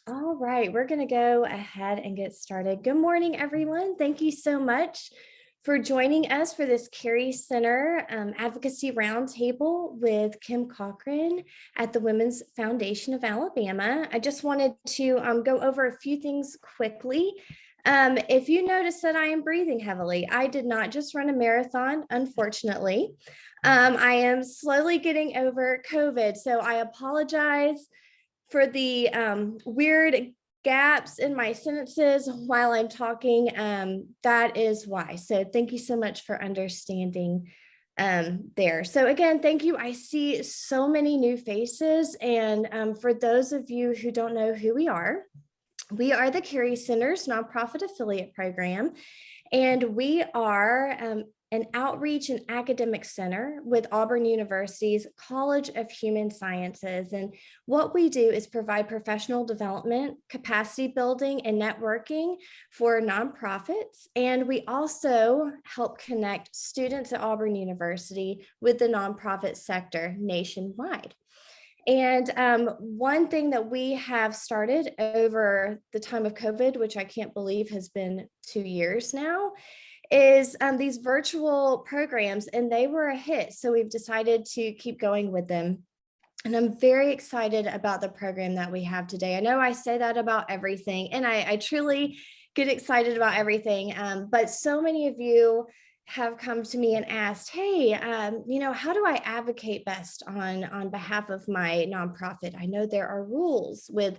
All right, we're going to go ahead and get started. Good morning, everyone. Thank you so much for joining us for this Carey Center Advocacy Roundtable with Kim Cochran at the Women's Foundation of Alabama. I just wanted to go over a few things quickly. If you notice that I am breathing heavily, I did not just run a marathon, unfortunately. I am slowly getting over COVID, so I apologize for the weird gaps in my sentences while I'm talking. That is why. So thank you so much for understanding there. So again, thank you. I see so many new faces. And for those of you who don't know who we are the Carey Center's nonprofit affiliate program. And we are an outreach and academic center with Auburn University's College of Human Sciences. And what we do is provide professional development, capacity building, and networking for nonprofits. And we also help connect students at Auburn University with the nonprofit sector nationwide. And one thing that we have started over the time of COVID, which I can't believe has been 2 years now, is these virtual programs, and they were a hit. So we've decided to keep going with them. And I'm very excited about the program that we have today. I know I say that about everything, and I truly get excited about everything. But so many of you have come to me and asked, hey, how do I advocate best on behalf of my nonprofit? I know there are rules with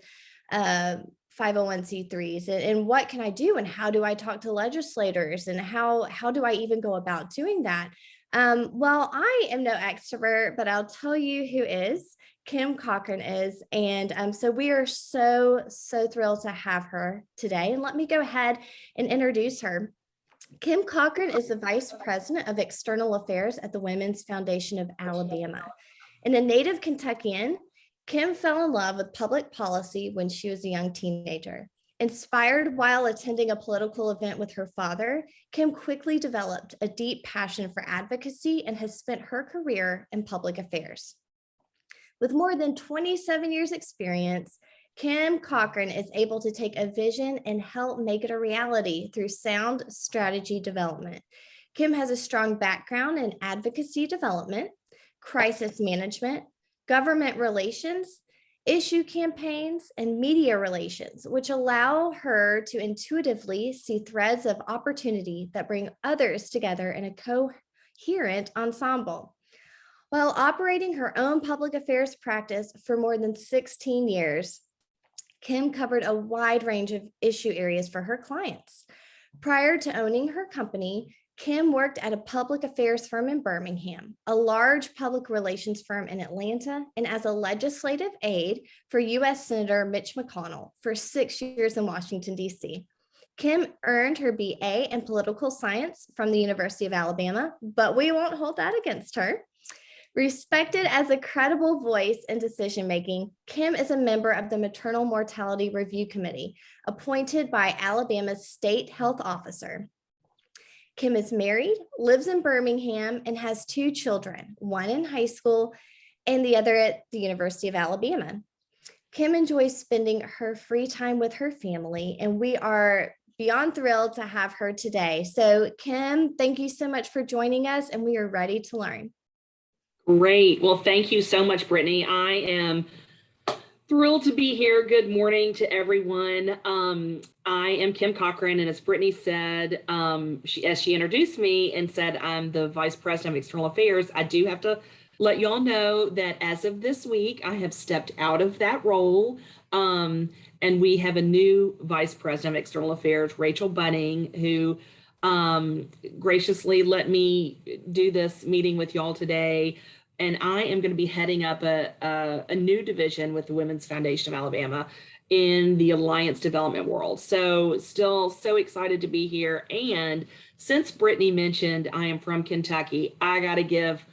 501c3s and what can I do and how do I talk to legislators and how do I even go about doing that? Well, I am no expert, but I'll tell you who is. Kim Cochran is. And so we are so thrilled to have her today. And let me go ahead and introduce her. Kim Cochran is the Vice President of External Affairs at the Women's Foundation of Alabama. And a native Kentuckian, Kim fell in love with public policy when she was a young teenager. Inspired while attending a political event with her father, Kim quickly developed a deep passion for advocacy and has spent her career in public affairs. With more than 27 years experience, Kim Cochran is able to take a vision and help make it a reality through sound strategy development. Kim has a strong background in advocacy development, crisis management, government relations, issue campaigns, and media relations, which allow her to intuitively see threads of opportunity that bring others together in a coherent ensemble. While operating her own public affairs practice for more than 16 years, Kim covered a wide range of issue areas for her clients. Prior to owning her company, Kim worked at a public affairs firm in Birmingham, a large public relations firm in Atlanta, and as a legislative aide for U.S. Senator Mitch McConnell for 6 years in Washington, D.C. Kim earned her BA in political science from the University of Alabama, but we won't hold that against her. Respected as a credible voice in decision-making, Kim is a member of the Maternal Mortality Review Committee, appointed by Alabama's state health officer. Kim is married, lives in Birmingham, and has 2 children, one in high school and the other at the University of Alabama. Kim enjoys spending her free time with her family, and we are beyond thrilled to have her today. So Kim, thank you so much for joining us, and we are ready to learn. Great. Well, thank you so much, Brittany. I am thrilled to be here. Good morning to everyone. I am Kim Cochran, and as Brittany said, as she introduced me and said I'm the Vice President of External Affairs, I do have to let y'all know that as of this week, I have stepped out of that role, and we have a new Vice President of External Affairs, Rachel Bunning, who graciously let me do this meeting with y'all today. And I am going to be heading up a new division with the Women's Foundation of Alabama in the Alliance Development world. So still so excited to be here. And since Brittany mentioned I am from Kentucky, I got to give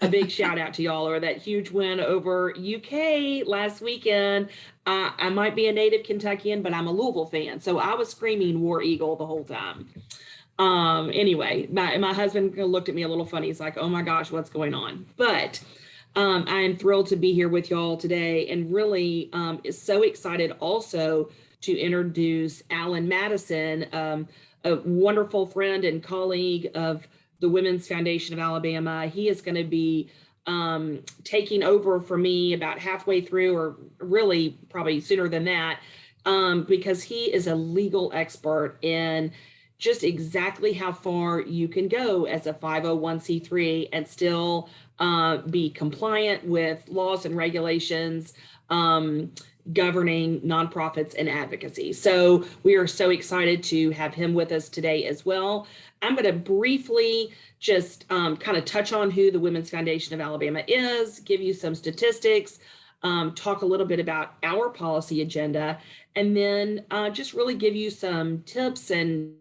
a big shout out to y'all over that huge win over UK last weekend. I might be a native Kentuckian, but I'm a Louisville fan. So I was screaming War Eagle the whole time. Anyway, my husband looked at me a little funny. He's like, oh my gosh, what's going on? But I am thrilled to be here with y'all today, and really is so excited also to introduce Allen Mattison, a wonderful friend and colleague of the Women's Foundation of Alabama. He is going to be taking over for me about halfway through, or really probably sooner than that, because he is a legal expert in just exactly how far you can go as a 501c3 and still be compliant with laws and regulations governing nonprofits and advocacy. So we are so excited to have him with us today as well. I'm going to briefly just kind of touch on who the Women's Foundation of Alabama is, give you some statistics, talk a little bit about our policy agenda, and then just really give you some tips and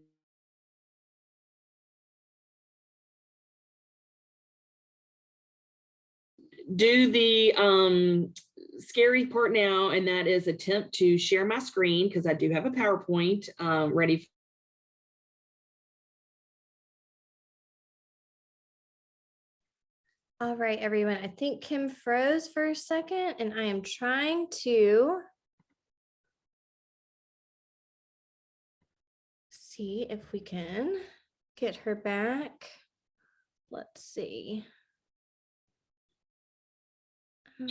do the scary part now, and that is attempt to share my screen, because I do have a PowerPoint ready. All right, everyone. I think Kim froze for a second, and I am trying to see if we can get her back. Let's see. I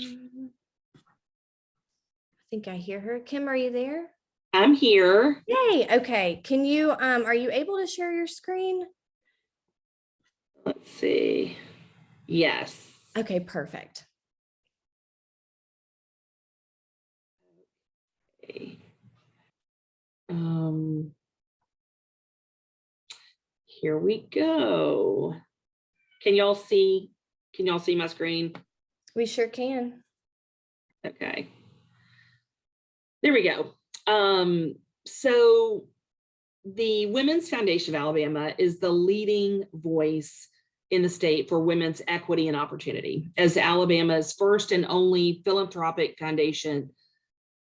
think I hear her. Kim, are you there? I'm here. Yay. Okay. Can you, are you able to share your screen? Let's see. Yes. Okay, perfect. Okay. Here we go. Can y'all see my screen? We sure can. Okay. There we go. So the Women's Foundation of Alabama is the leading voice in the state for women's equity and opportunity. As Alabama's first and only philanthropic foundation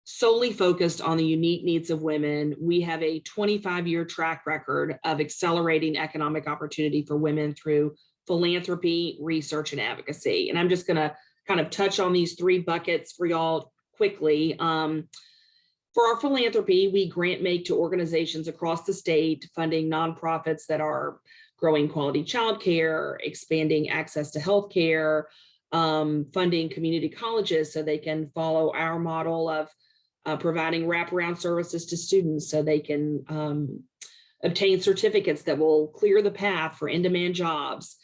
solely focused on the unique needs of women, we have a 25-year track record of accelerating economic opportunity for women through philanthropy, research, and advocacy. And I'm just going to kind of touch on these three buckets for y'all quickly. For our philanthropy, we grant make to organizations across the state, funding nonprofits that are growing quality childcare, expanding access to healthcare, funding community colleges so they can follow our model of providing wraparound services to students so they can obtain certificates that will clear the path for in-demand jobs.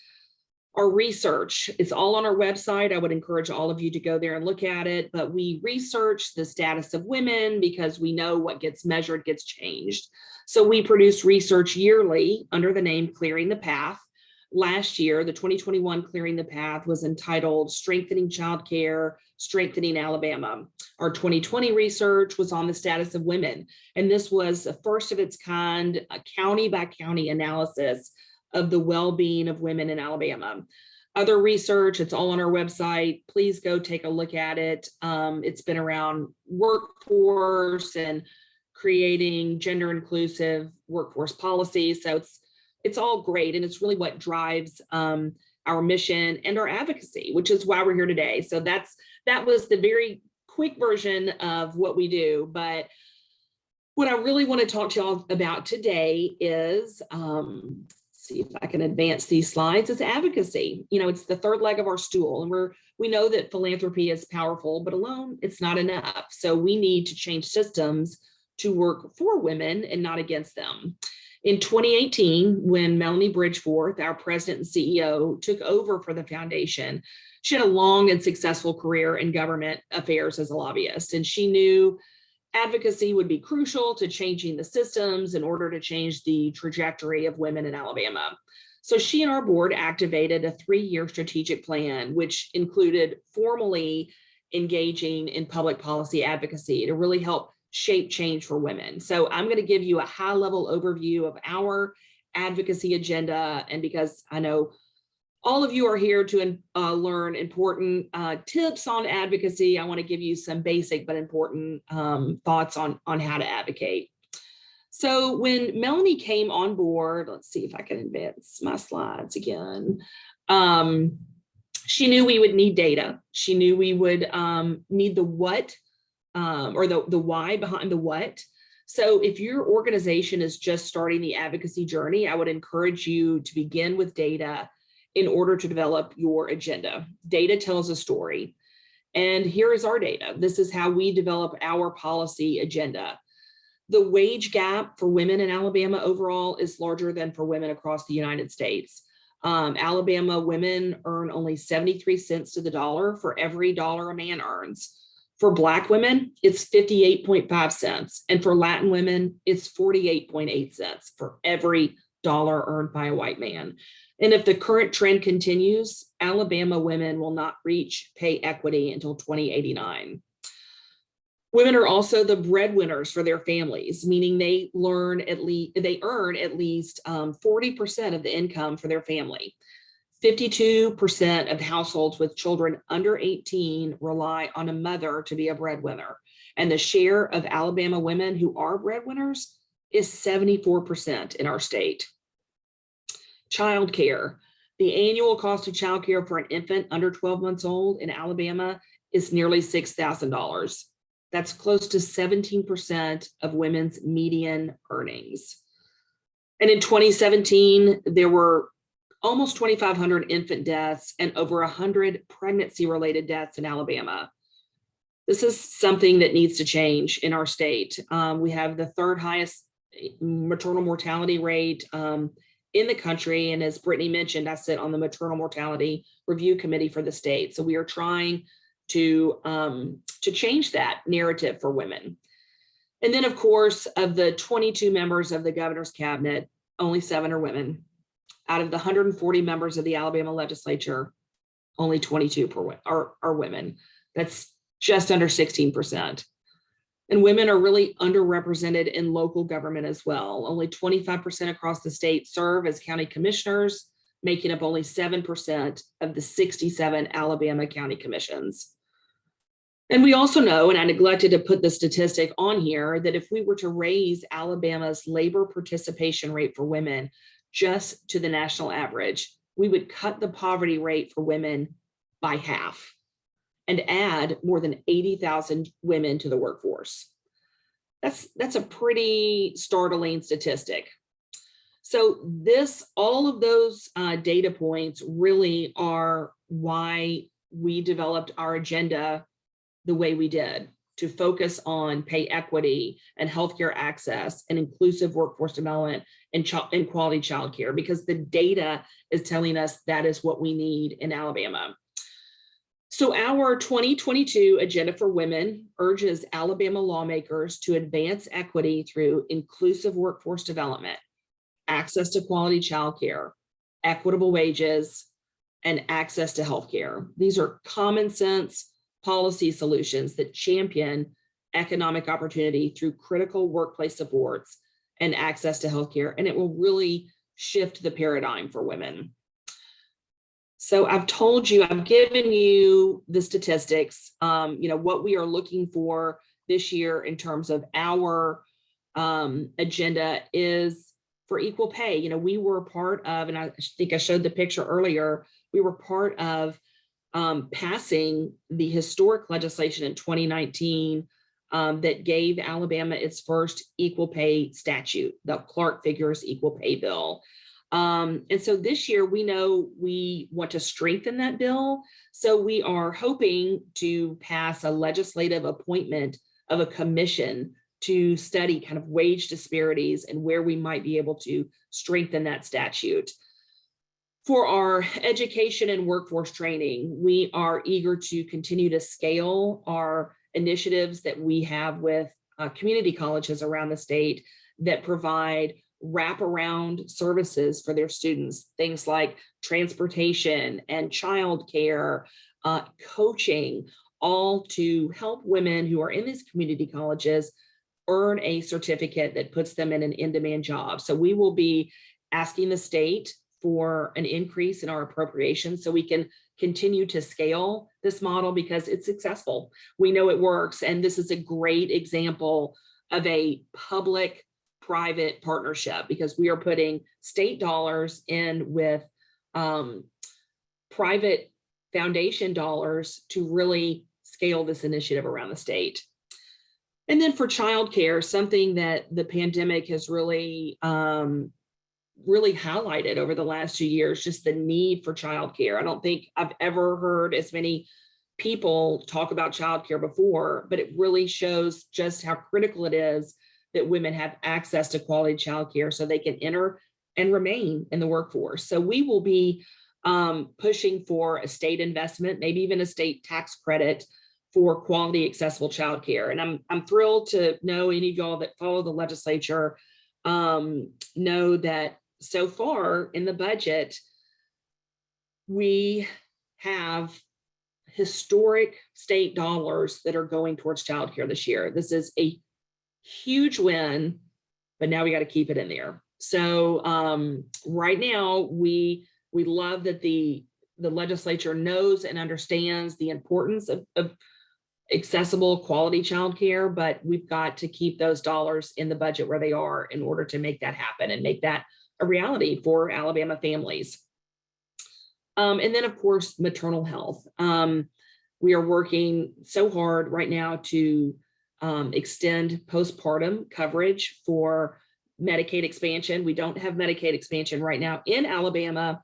Our research is all on our website. I would encourage all of you to go there and look at it, but we research the status of women because we know what gets measured gets changed. So we produce research yearly under the name Clearing the Path. Last year, the 2021 Clearing the Path was entitled Strengthening Childcare, Strengthening Alabama. Our 2020 research was on the status of women, and this was a first of its kind, a county by county analysis of the well-being of women in Alabama. Other research, it's all on our website. Please go take a look at it. It's been around workforce and creating gender inclusive workforce policies. So it's all great. And it's really what drives our mission and our advocacy, which is why we're here today. So that was the very quick version of what we do. But what I really want to talk to y'all about today is, see if I can advance these slides, is advocacy. You know, it's the third leg of our stool, and we know that philanthropy is powerful, but alone it's not enough. So we need to change systems to work for women and not against them. In 2018, when Melanie Bridgeforth, our president and CEO, took over for the foundation, she had a long and successful career in government affairs as a lobbyist, and she knew advocacy would be crucial to changing the systems in order to change the trajectory of women in Alabama. So she and our board activated a 3-year strategic plan, which included formally engaging in public policy advocacy to really help shape change for women. So I'm going to give you a high-level overview of our advocacy agenda. And because I know all of you are here to learn important tips on advocacy, I want to give you some basic but important thoughts on how to advocate. So when Melanie came on board, let's see if I can advance my slides again. She knew we would need data. She knew we would need the what, or the why behind the what. So if your organization is just starting the advocacy journey, I would encourage you to begin with data in order to develop your agenda. Data tells a story. And here is our data. This is how we develop our policy agenda. The wage gap for women in Alabama overall is larger than for women across the United States. Alabama women earn only 73 cents to the dollar for every dollar a man earns. For Black women, it's 58.5 cents. And for Latin women, it's 48.8 cents for every dollar earned by a white man. And if the current trend continues, Alabama women will not reach pay equity until 2089. Women are also the breadwinners for their families, meaning they earn at least 40% of the income for their family. 52% of households with children under 18 rely on a mother to be a breadwinner. And the share of Alabama women who are breadwinners is 74% in our state. Childcare. The annual cost of childcare for an infant under 12 months old in Alabama is nearly $6,000. That's close to 17% of women's median earnings. And in 2017, there were almost 2,500 infant deaths and over 100 pregnancy-related deaths in Alabama. This is something that needs to change in our state. We have the third highest maternal mortality rate in the country. And as Brittany mentioned, I sit on the Maternal Mortality Review Committee for the state. So we are trying to change that narrative for women. And then, of course, of the 22 members of the governor's cabinet, only 7 are women. Out of the 140 members of the Alabama legislature, only 22 are women. That's just under 16%. And women are really underrepresented in local government as well. Only 25% across the state serve as county commissioners, making up only 7% of the 67 Alabama county commissions. And we also know, and I neglected to put the statistic on here, that if we were to raise Alabama's labor participation rate for women just to the national average, we would cut the poverty rate for women by half and add more than 80,000 women to the workforce. That's a pretty startling statistic. So all of those data points really are why we developed our agenda the way we did, to focus on pay equity and healthcare access and inclusive workforce development and quality childcare, because the data is telling us that is what we need in Alabama. So our 2022 Agenda for Women urges Alabama lawmakers to advance equity through inclusive workforce development, access to quality childcare, equitable wages, and access to healthcare. These are common sense policy solutions that champion economic opportunity through critical workplace supports and access to healthcare, and it will really shift the paradigm for women. So I've given you the statistics, what we are looking for this year in terms of our agenda is for equal pay. We were part of, and I think I showed the picture earlier, we were part of passing the historic legislation in 2019 that gave Alabama its first equal pay statute, the Clark-Figures Equal Pay Bill. And so this year, we know we want to strengthen that bill. So we are hoping to pass a legislative appointment of a commission to study kind of wage disparities and where we might be able to strengthen that statute. For our education and workforce training, we are eager to continue to scale our initiatives that we have with community colleges around the state that provide wraparound services for their students, things like transportation and childcare, coaching, all to help women who are in these community colleges earn a certificate that puts them in an in-demand job. So we will be asking the state for an increase in our appropriations so we can continue to scale this model because it's successful. We know it works. And this is a great example of a public-private partnership because we are putting state dollars in with private foundation dollars to really scale this initiative around the state. And then for childcare, something that the pandemic has really highlighted over the last 2 years, just the need for childcare. I don't think I've ever heard as many people talk about childcare before, but it really shows just how critical it is that women have access to quality childcare so they can enter and remain in the workforce. So we will be pushing for a state investment, maybe even a state tax credit for quality, accessible childcare. And I'm thrilled to know any of y'all that follow the legislature know that so far in the budget, we have historic state dollars that are going towards childcare this year. This is a huge win, but now we got to keep it in there. So right now, we love that the legislature knows and understands the importance of accessible quality childcare, but we've got to keep those dollars in the budget where they are in order to make that happen and make that a reality for Alabama families. And then, of course, maternal health. We are working so hard right now to extend postpartum coverage for Medicaid expansion. We don't have Medicaid expansion right now in Alabama.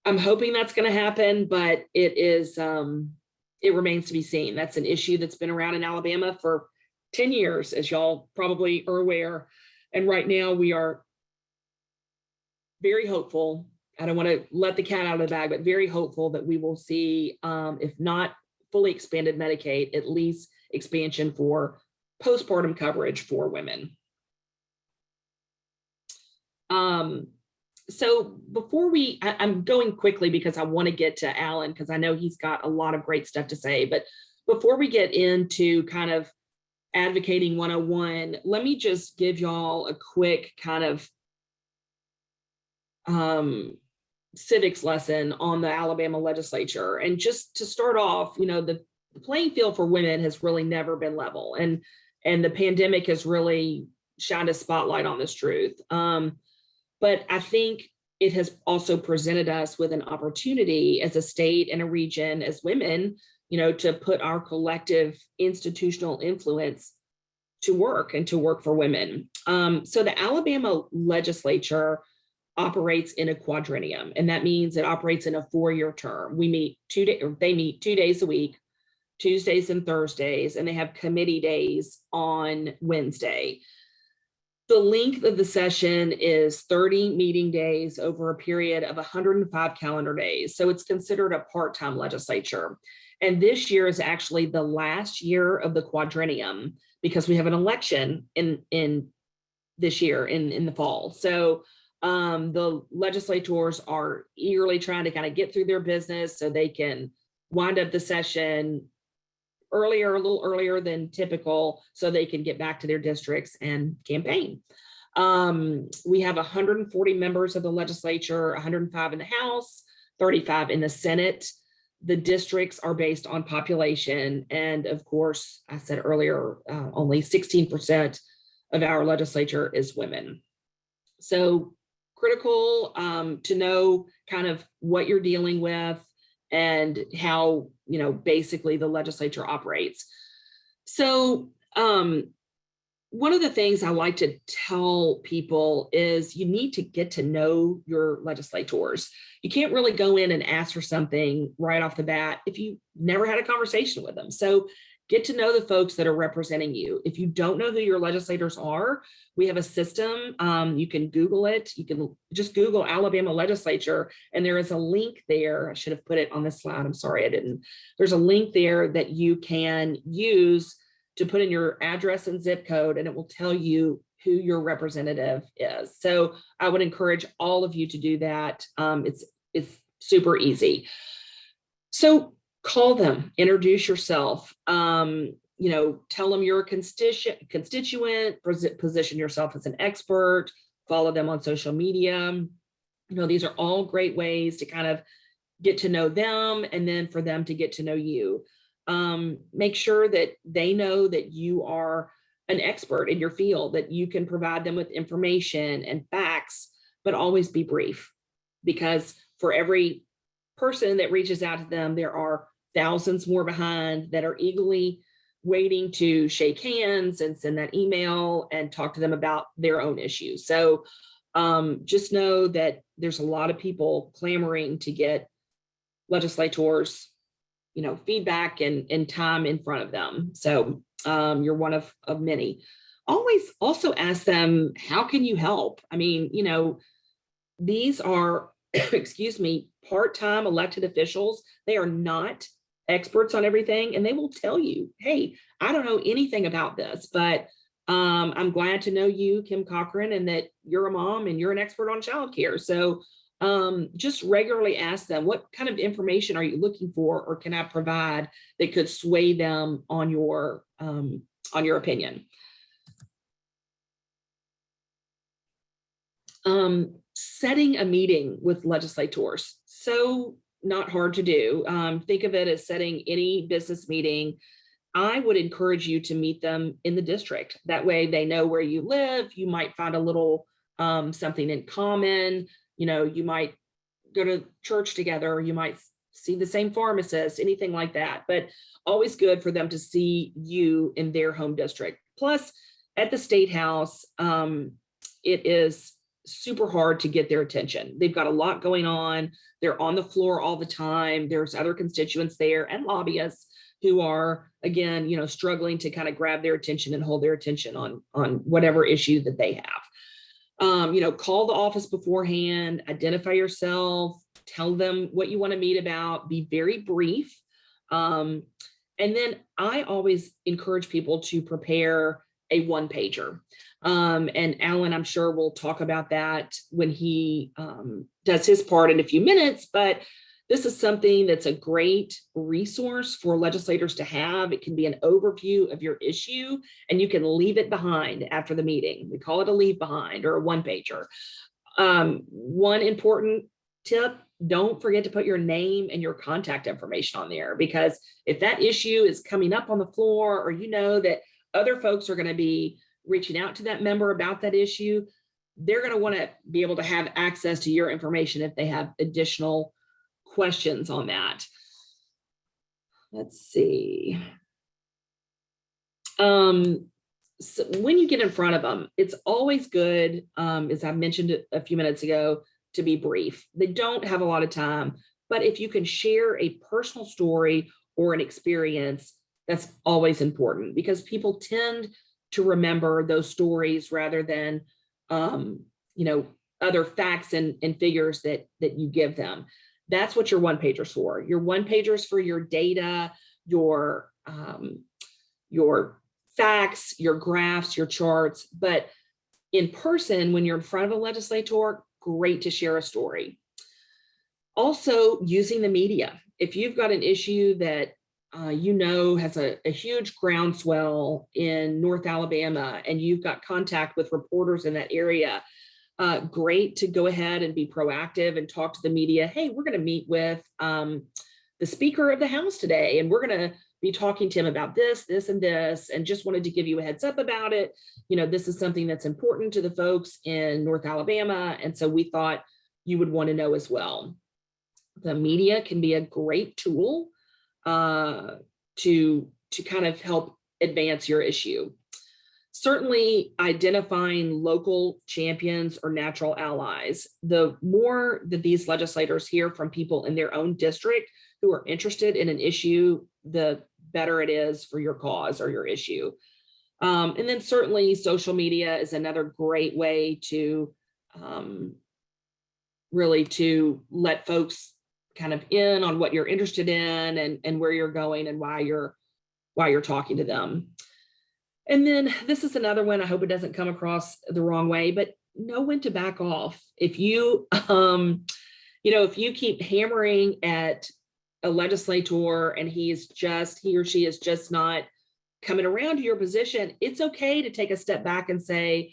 I'm hoping that's going to happen, but it remains to be seen. That's an issue that's been around in Alabama for 10 years, as y'all probably are aware. And right now we are very hopeful. I don't want to let the cat out of the bag, but very hopeful that we will see, if not fully expanded Medicaid, at least expansion for postpartum coverage for women. So before I'm going quickly because I want to get to Allen, because I know he's got a lot of great stuff to say, but before we get into kind of advocating 101, let me just give y'all a quick kind of civics lesson on the Alabama legislature. And just to start off, the playing field for women has really never been level, and the pandemic has really shined a spotlight on this truth. But I think it has also presented us with an opportunity as a state and a region, as women, to put our collective institutional influence to work and to work for women. So the Alabama legislature operates in a quadrennium, and that means it operates in a 4-year term. They meet 2 days a week, Tuesdays and Thursdays, and they have committee days on Wednesday. The length of the session is 30 meeting days over a period of 105 calendar days. So it's considered a part-time legislature. And this year is actually the last year of the quadrennium because we have an election in this year in the fall. So the legislators are eagerly trying to kind of get through their business so they can wind up the session a little earlier than typical, so they can get back to their districts and campaign. We have 140 members of the legislature, 105 in the House, 35 in the Senate. The districts are based on population. And of course, I said earlier, only 16% of our legislature is women. So critical to know kind of what you're dealing with and how, basically the legislature operates. So one of the things I like to tell people is you need to get to know your legislators. You can't really go in and ask for something right off the bat if you never had a conversation with them. So get to know the folks that are representing you. If you don't know who your legislators are, we have a system. You can Google it. You can just Google Alabama legislature, and there is a link there. I should have put it on this slide. I'm sorry I didn't. There's a link there that you can use to put in your address and zip code, and it will tell you who your representative is. So I would encourage all of you to do that. It's super easy. So call them, introduce yourself, tell them you're a constituent, position yourself as an expert, follow them on social media. These are all great ways to kind of get to know them and then for them to get to know you. Make sure that they know that you are an expert in your field, that you can provide them with information and facts, but always be brief, because for every person that reaches out to them, there are thousands more behind that are eagerly waiting to shake hands and send that email and talk to them about their own issues. So just know that there's a lot of people clamoring to get legislators, feedback and time in front of them. So you're one of many. Always also ask them, how can you help? I mean, these are, excuse me, part-time elected officials. They are not experts on everything, and they will tell you, hey, I don't know anything about this, but I'm glad to know you, Kim Cochran, and that you're a mom and you're an expert on childcare. So just regularly ask them, what kind of information are you looking for, or can I provide that could sway them on your opinion? Setting a meeting with legislators, so not hard to do. Think of it as setting any business meeting. I would encourage you to meet them in the district. That way they know where you live. You might find a little something in common. You might go to church together, or you might see the same pharmacist, anything like that. But always good for them to see you in their home district. Plus, at the State House, it is super hard to get their attention. They've got a lot going on. They're on the floor all the time. There's other constituents there and lobbyists who are, again, struggling to kind of grab their attention and hold their attention on whatever issue that they have. Call the office beforehand, identify yourself, tell them what you want to meet about, be very brief. And then I always encourage people to prepare a one-pager. And Allen, I'm sure will talk about that when he does his part in a few minutes, but this is something that's a great resource for legislators to have. It can be an overview of your issue, and you can leave it behind after the meeting. We call it a leave behind or a one-pager. One important tip, don't forget to put your name and your contact information on there, because if that issue is coming up on the floor, or that other folks are going to be reaching out to that member about that issue, they're going to want to be able to have access to your information if they have additional questions on that. Let's see. So when you get in front of them, it's always good, as I mentioned a few minutes ago, to be brief. They don't have a lot of time, but if you can share a personal story or an experience, that's always important, because people tend to remember those stories rather than, other facts and figures that you give them. That's what your one-pager's for. Your one-pager's for your data, your facts, your graphs, your charts. But in person, when you're in front of a legislator, great to share a story. Also, using the media. If you've got an issue that has a huge groundswell in North Alabama, and you've got contact with reporters in that area, great to go ahead and be proactive and talk to the media. Hey, we're going to meet with the Speaker of the House today, and we're going to be talking to him about this, this, and this, and just wanted to give you a heads up about it. This is something that's important to the folks in North Alabama, and so we thought you would want to know as well. The media can be a great tool to kind of help advance your issue. Certainly identifying local champions or natural allies. The more that these legislators hear from people in their own district who are interested in an issue, the better it is for your cause or your issue. And then certainly social media is another great way to really to let folks kind of in on what you're interested in and where you're going and why you're talking to them. And then this is another one. I hope it doesn't come across the wrong way, but know when to back off. If you, if you keep hammering at a legislator and he or she is just not coming around to your position, it's okay to take a step back and say,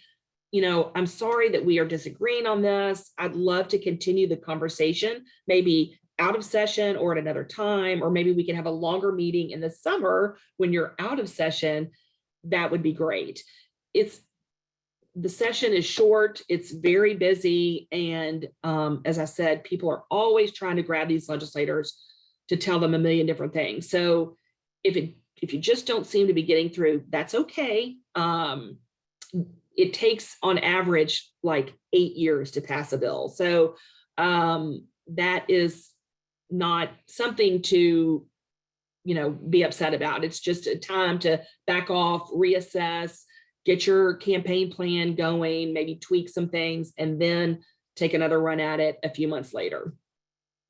I'm sorry that we are disagreeing on this. I'd love to continue the conversation, maybe out of session or at another time, or maybe we can have a longer meeting in the summer when you're out of session. That would be great. It's the session is short, it's very busy, and as I said, people are always trying to grab these legislators to tell them a million different things. So if you just don't seem to be getting through, that's okay. It takes on average like 8 years to pass a bill. So that is not something to, be upset about. It's just a time to back off, reassess, get your campaign plan going, maybe tweak some things, and then take another run at it a few months later.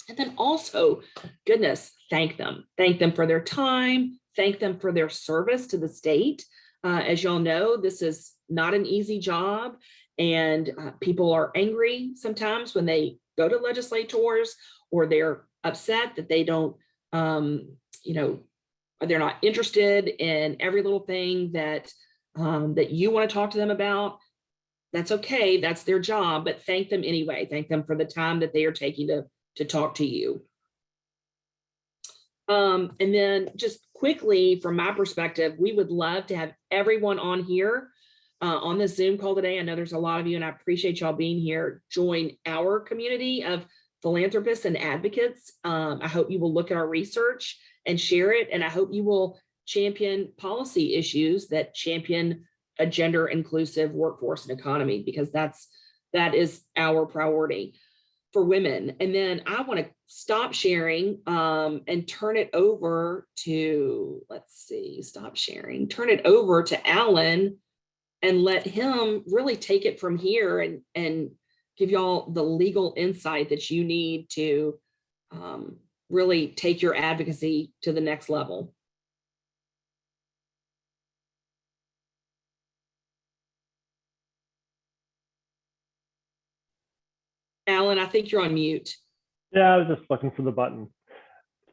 And then also, goodness, thank them. Thank them for their time. Thank them for their service to the state. As y'all know, this is not an easy job, and people are angry sometimes when they go to legislators, or they're upset that they don't, they're not interested in every little thing that that you want to talk to them about. That's okay. That's their job, but thank them anyway. Thank them for the time that they are taking to talk to you. And then just quickly, from my perspective, we would love to have everyone on here on this Zoom call today. I know there's a lot of you, and I appreciate y'all being here. Join our community of philanthropists and advocates. I hope you will look at our research and share it, and I hope you will champion policy issues that champion a gender inclusive workforce and economy, because that is our priority for women. And then I want to stop sharing and turn it over to, turn it over to Allen and let him really take it from here and give y'all the legal insight that you need to really take your advocacy to the next level. Allen, I think you're on mute. Yeah, I was just looking for the button.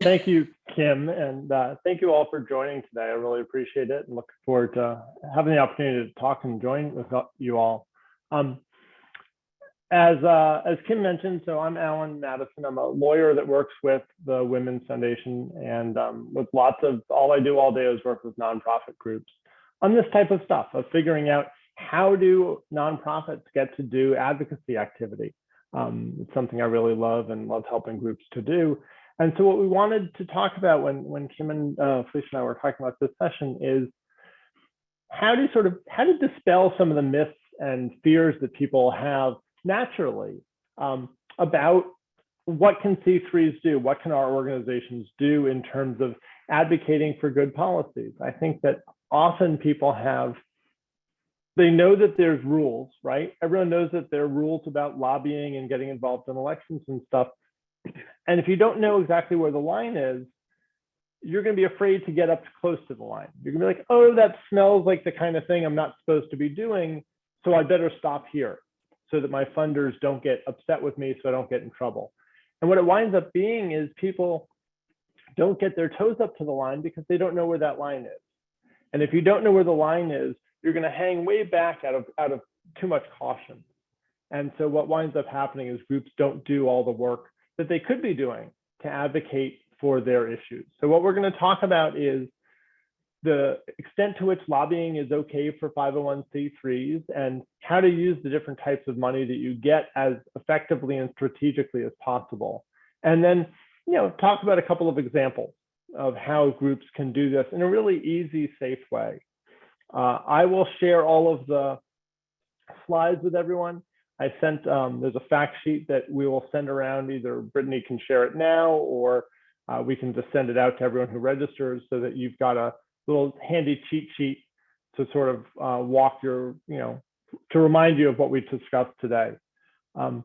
Thank you, Kim, and thank you all for joining today. I really appreciate it, and looking forward to having the opportunity to talk and join with you all. As Kim mentioned, so I'm Allen Mattison. I'm a lawyer that works with the Women's Foundation, and with all I do all day is work with nonprofit groups on this type of stuff, of figuring out how do nonprofits get to do advocacy activity. It's something I really love and love helping groups to do. And so what we wanted to talk about when Kim and Felicia and I were talking about this session is how to dispel some of the myths and fears that people have naturally about what can C3s do, what can our organizations do in terms of advocating for good policies. I think that often people they know that there's rules, right? Everyone knows that there are rules about lobbying and getting involved in elections and stuff. And if you don't know exactly where the line is, you're going to be afraid to get up close to the line. You're going to be like, oh, that smells like the kind of thing I'm not supposed to be doing, so I better stop here so that my funders don't get upset with me, so I don't get in trouble. And what it winds up being is people don't get their toes up to the line because they don't know where that line is. And if you don't know where the line is, you're going to hang way back out of too much caution. And so what winds up happening is groups don't do all the work that they could be doing to advocate for their issues. So what we're going to talk about is the extent to which lobbying is okay for 501c3s and how to use the different types of money that you get as effectively and strategically as possible. And then, talk about a couple of examples of how groups can do this in a really easy, safe way. I will share all of the slides with everyone. I sent, there's a fact sheet that we will send around. Either Brittany can share it now, or we can just send it out to everyone who registers so that you've got a little handy cheat sheet to sort of walk your, to remind you of what we discussed today. But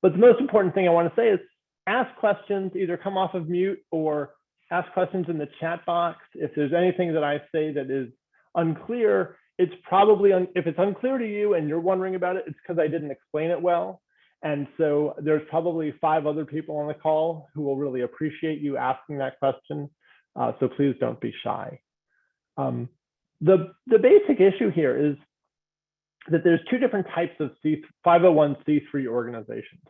the most important thing I want to say is ask questions, either come off of mute or ask questions in the chat box. If there's anything that I say that is unclear, it's probably, if it's unclear to you and you're wondering about it, it's because I didn't explain it well. And so there's probably 5 other people on the call who will really appreciate you asking that question. So please don't be shy. The basic issue here is that there's 2 different types of 501c3 organizations.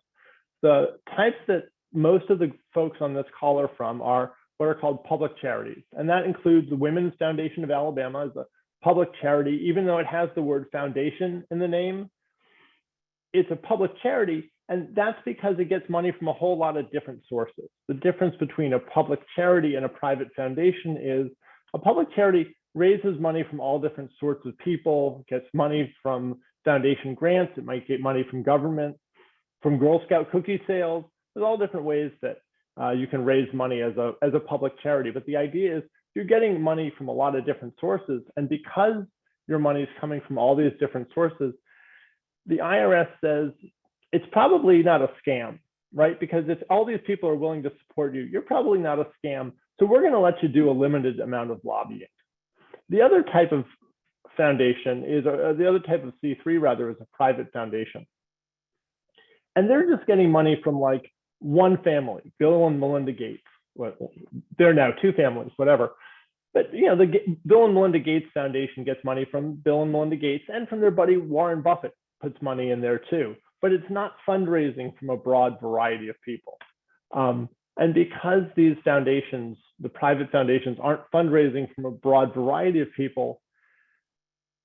The types that most of the folks on this call are from are what are called public charities. And that includes the Women's Foundation of Alabama as a public charity, even though it has the word foundation in the name, it's a public charity. And that's because it gets money from a whole lot of different sources. The difference between a public charity and a private foundation is a public charity raises money from all different sorts of people, gets money from foundation grants, it might get money from government, from Girl Scout cookie sales. There's all different ways that you can raise money as a public charity. But the idea is you're getting money from a lot of different sources. And because your money is coming from all these different sources, the IRS says it's probably not a scam, right? Because if all these people are willing to support you, you're probably not a scam. So we're going to let you do a limited amount of lobbying. The other type of foundation is, the other type of C3 rather, is a private foundation. And they're just getting money from like one family, Bill and Melinda Gates. Well, they're now two families, whatever. But you know, the Bill and Melinda Gates Foundation gets money from Bill and Melinda Gates, and from their buddy Warren Buffett puts money in there too. But it's not fundraising from a broad variety of people. And because these foundations, the private foundations, aren't fundraising from a broad variety of people,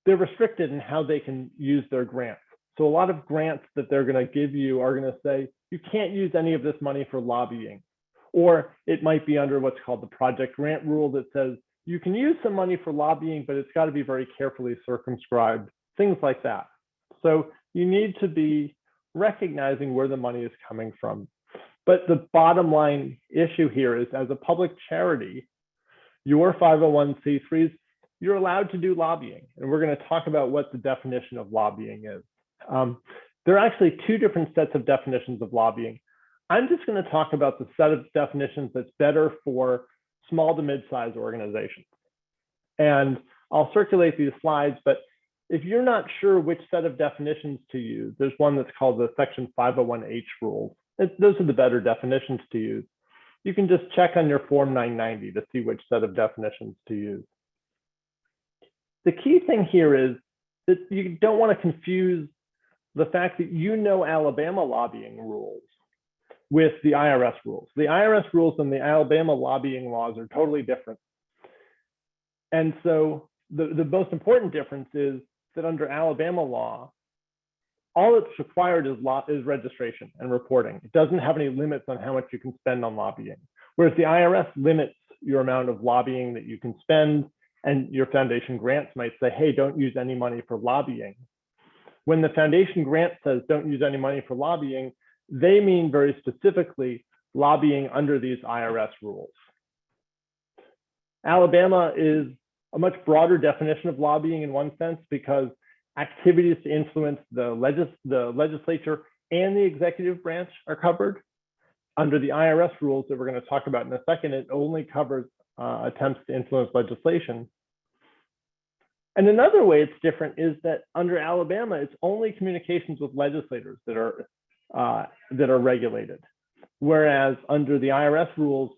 they're restricted in how they can use their grants. So a lot of grants that they're going to give you are going to say, you can't use any of this money for lobbying. Or it might be under what's called the project grant rule that says, you can use some money for lobbying, but it's got to be very carefully circumscribed, things like that. So you need to be recognizing where the money is coming from. But the bottom line issue here is, as a public charity, your 501c3s, you're allowed to do lobbying. And we're going to talk about what the definition of lobbying is. There are actually two different sets of definitions of lobbying. I'm just going to talk about the set of definitions that's better for small to mid-sized organizations. And I'll circulate these slides, but if you're not sure which set of definitions to use, there's one that's called the Section 501H rules. Those are the better definitions to use. You can just check on your Form 990 to see which set of definitions to use. The key thing here is that you don't want to confuse the fact that you know Alabama lobbying rules with the IRS rules. The IRS rules and the Alabama lobbying laws are totally different. And so the most important difference is that under Alabama law, all that's required is registration and reporting. It doesn't have any limits on how much you can spend on lobbying. Whereas the IRS limits your amount of lobbying that you can spend, and your foundation grants might say, hey, don't use any money for lobbying. When the foundation grant says don't use any money for lobbying, they mean very specifically lobbying under these IRS rules. Alabama is a much broader definition of lobbying in one sense, because activities to influence the legislature and the executive branch are covered. Under the IRS rules that we're going to talk about in a second, it only covers attempts to influence legislation. And another way it's different is that under Alabama, it's only communications with legislators that are regulated. Whereas under the IRS rules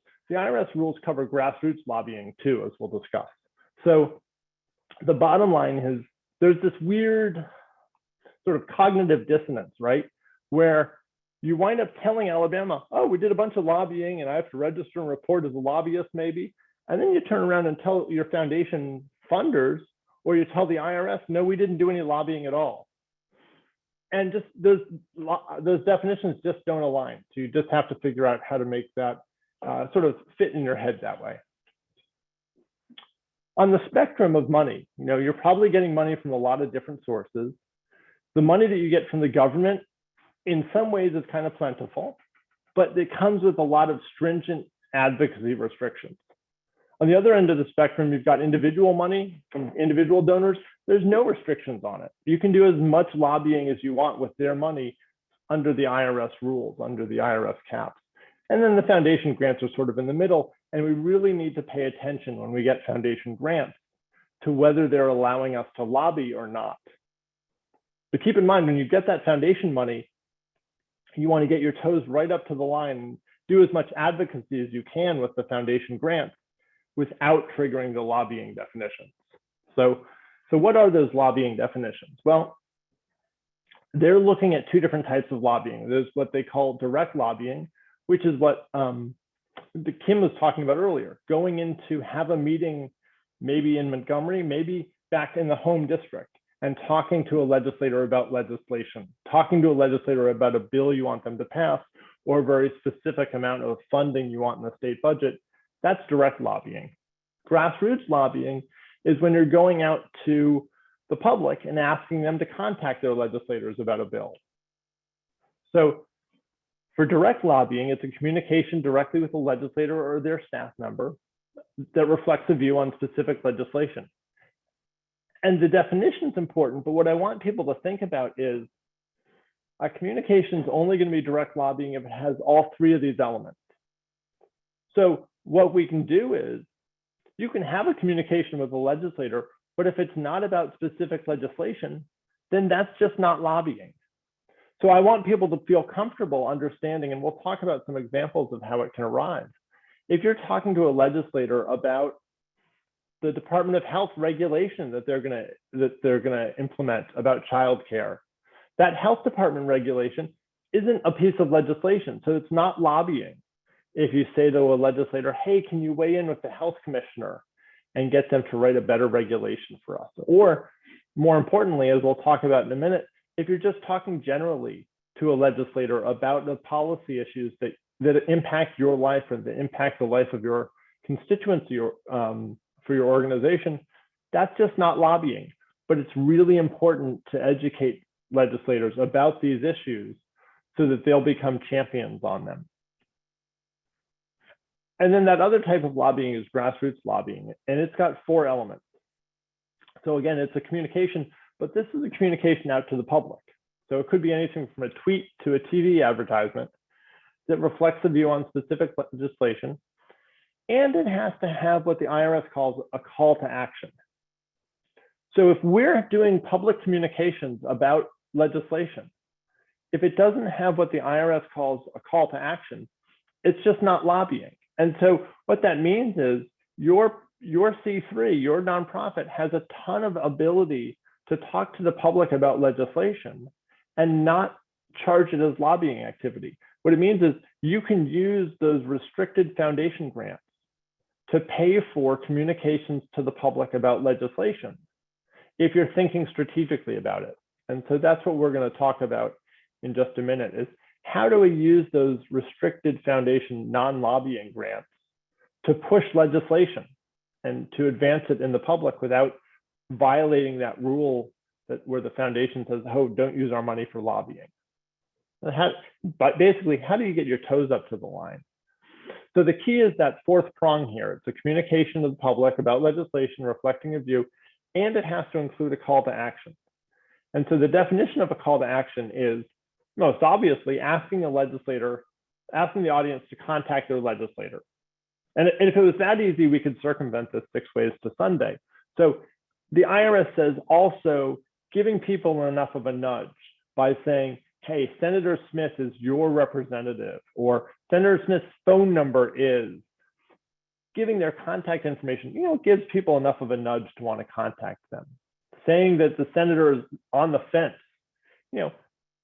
cover grassroots lobbying too, as we'll discuss. So the bottom line is there's this weird sort of cognitive dissonance, right? Where you wind up telling Alabama, oh, we did a bunch of lobbying and I have to register and report as a lobbyist maybe. And then you turn around and tell your foundation funders, or you tell the IRS, no, we didn't do any lobbying at all. And just those definitions just don't align. So you just have to figure out how to make that sort of fit in your head that way. On the spectrum of money, you're probably getting money from a lot of different sources. The money that you get from the government, in some ways, is kind of plentiful, but it comes with a lot of stringent advocacy restrictions. On the other end of the spectrum, you've got individual money from individual donors. There's no restrictions on it. You can do as much lobbying as you want with their money under the IRS rules, under the IRS caps. And then the foundation grants are sort of in the middle. And we really need to pay attention when we get foundation grants to whether they're allowing us to lobby or not. But keep in mind, when you get that foundation money, you want to get your toes right up to the line and do as much advocacy as you can with the foundation grants without triggering the lobbying definitions. So what are those lobbying definitions? Well, they're looking at two different types of lobbying. There's what they call direct lobbying, which is what Kim was talking about earlier, going in to have a meeting maybe in Montgomery, maybe back in the home district and talking to a legislator about legislation, talking to a legislator about a bill you want them to pass, or a very specific amount of funding you want in the state budget, that's direct lobbying. Grassroots lobbying is when you're going out to the public and asking them to contact their legislators about a bill. So for direct lobbying, it's a communication directly with the legislator or their staff member that reflects a view on specific legislation. And the definition is important, but what I want people to think about is a communication is only going to be direct lobbying if it has all three of these elements. So what we can do is you can have a communication with the legislator, but if it's not about specific legislation, then that's just not lobbying. So I want people to feel comfortable understanding, and we'll talk about some examples of how it can arise. If you're talking to a legislator about the Department of Health regulation that they're gonna implement about childcare, that health department regulation isn't a piece of legislation, so it's not lobbying. If you say to a legislator, hey, can you weigh in with the health commissioner and get them to write a better regulation for us? Or more importantly, as we'll talk about in a minute, if you're just talking generally to a legislator about the policy issues that impact your life or that impact the life of your constituency or for your organization, that's just not lobbying. But it's really important to educate legislators about these issues so that they'll become champions on them. And then that other type of lobbying is grassroots lobbying, and it's got 4 elements. So again, it's a communication, but this is a communication out to the public. So it could be anything from a tweet to a TV advertisement that reflects a view on specific legislation, and it has to have what the IRS calls a call to action. So if we're doing public communications about legislation, if it doesn't have what the IRS calls a call to action, it's just not lobbying. And so what that means is your C3, your nonprofit, has a ton of ability to talk to the public about legislation and not charge it as lobbying activity. What it means is you can use those restricted foundation grants to pay for communications to the public about legislation if you're thinking strategically about it. And so that's what we're going to talk about in just a minute, is how do we use those restricted foundation non-lobbying grants to push legislation and to advance it in the public without violating that rule where the foundation says, oh, don't use our money for lobbying. But basically, how do you get your toes up to the line? So the key is that 4th prong here. It's a communication to the public about legislation reflecting a view, and it has to include a call to action. And so the definition of a call to action is most obviously asking the audience to contact their legislator. And if it was that easy, we could circumvent this 6 ways to Sunday. So the IRS says also giving people enough of a nudge by saying, hey, Senator Smith is your representative, or Senator Smith's phone number is, giving their contact information, gives people enough of a nudge to want to contact them. Saying that the senator is on the fence,